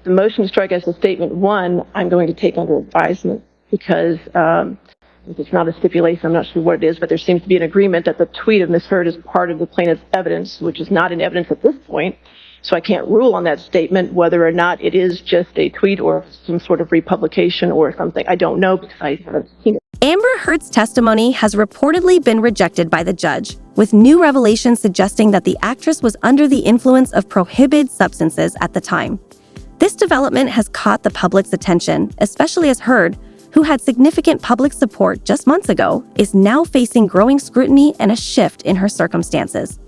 The motion to strike as a statement one, I'm going to take under advisement because if it's not a stipulation, I'm not sure what it is, but there seems to be an agreement that the tweet of Ms. Heard is part of the plaintiff's evidence, which is not in evidence at this point. So I can't rule on that statement whether or not it is just a tweet or some sort of republication or something. I don't know because I haven't seen it. Amber Heard's testimony has reportedly been rejected by the judge, with new revelations suggesting that the actress was under the influence of prohibited substances at the time. This development has caught the public's attention, especially as Heard, who had significant public support just months ago, is now facing growing scrutiny and a shift in her circumstances.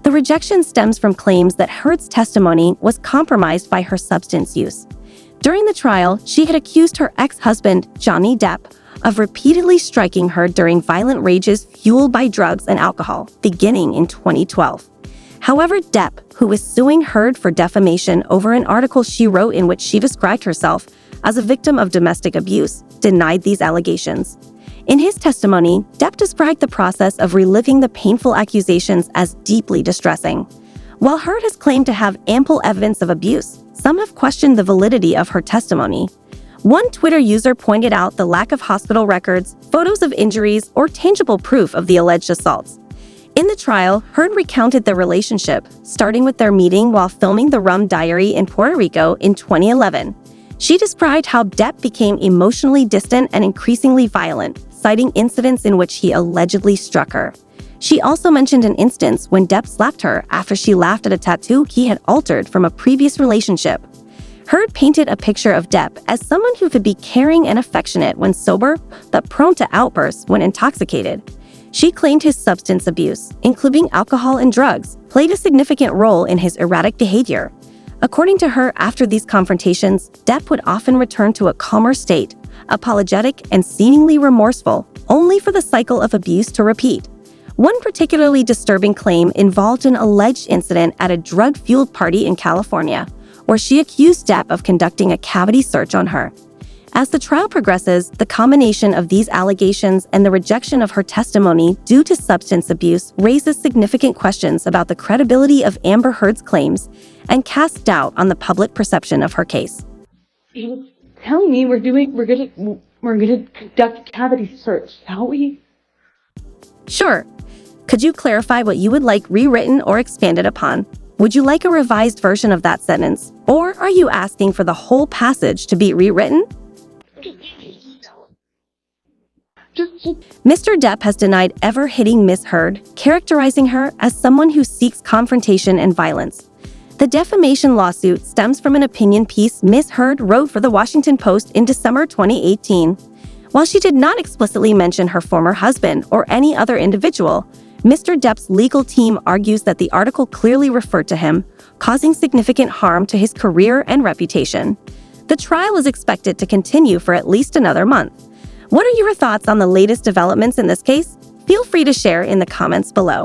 The rejection stems from claims that Heard's testimony was compromised by her substance use. During the trial, she had accused her ex-husband, Johnny Depp, of repeatedly striking her during violent rages fueled by drugs and alcohol, beginning in 2012. However, Depp, who was suing Heard for defamation over an article she wrote in which she described herself as a victim of domestic abuse, denied these allegations. In his testimony, Depp described the process of reliving the painful accusations as deeply distressing. While Heard has claimed to have ample evidence of abuse, some have questioned the validity of her testimony. One Twitter user pointed out the lack of hospital records, photos of injuries, or tangible proof of the alleged assaults. In the trial, Heard recounted their relationship, starting with their meeting while filming The Rum Diary in Puerto Rico in 2011. She described how Depp became emotionally distant and increasingly violent, citing incidents in which he allegedly struck her. She also mentioned an instance when Depp slapped her after she laughed at a tattoo he had altered from a previous relationship. Heard painted a picture of Depp as someone who could be caring and affectionate when sober, but prone to outbursts when intoxicated. She claimed his substance abuse, including alcohol and drugs, played a significant role in his erratic behavior. According to her, after these confrontations, Depp would often return to a calmer state, apologetic and seemingly remorseful, only for the cycle of abuse to repeat. One particularly disturbing claim involved an alleged incident at a drug-fueled party in California, where she accused Depp of conducting a cavity search on her. As the trial progresses, the combination of these allegations and the rejection of her testimony due to substance abuse raises significant questions about the credibility of Amber Heard's claims and casts doubt on the public perception of her case. He was telling me we're gonna conduct a cavity search, shall we? Sure. Could you clarify what you would like rewritten or expanded upon? Would you like a revised version of that sentence, or are you asking for the whole passage to be rewritten? Mr. Depp has denied ever hitting Ms. Heard, characterizing her as someone who seeks confrontation and violence. The defamation lawsuit stems from an opinion piece Ms. Heard wrote for the Washington Post in December 2018. While she did not explicitly mention her former husband or any other individual, Mr. Depp's legal team argues that the article clearly referred to him, causing significant harm to his career and reputation. The trial is expected to continue for at least another month. What are your thoughts on the latest developments in this case? Feel free to share in the comments below.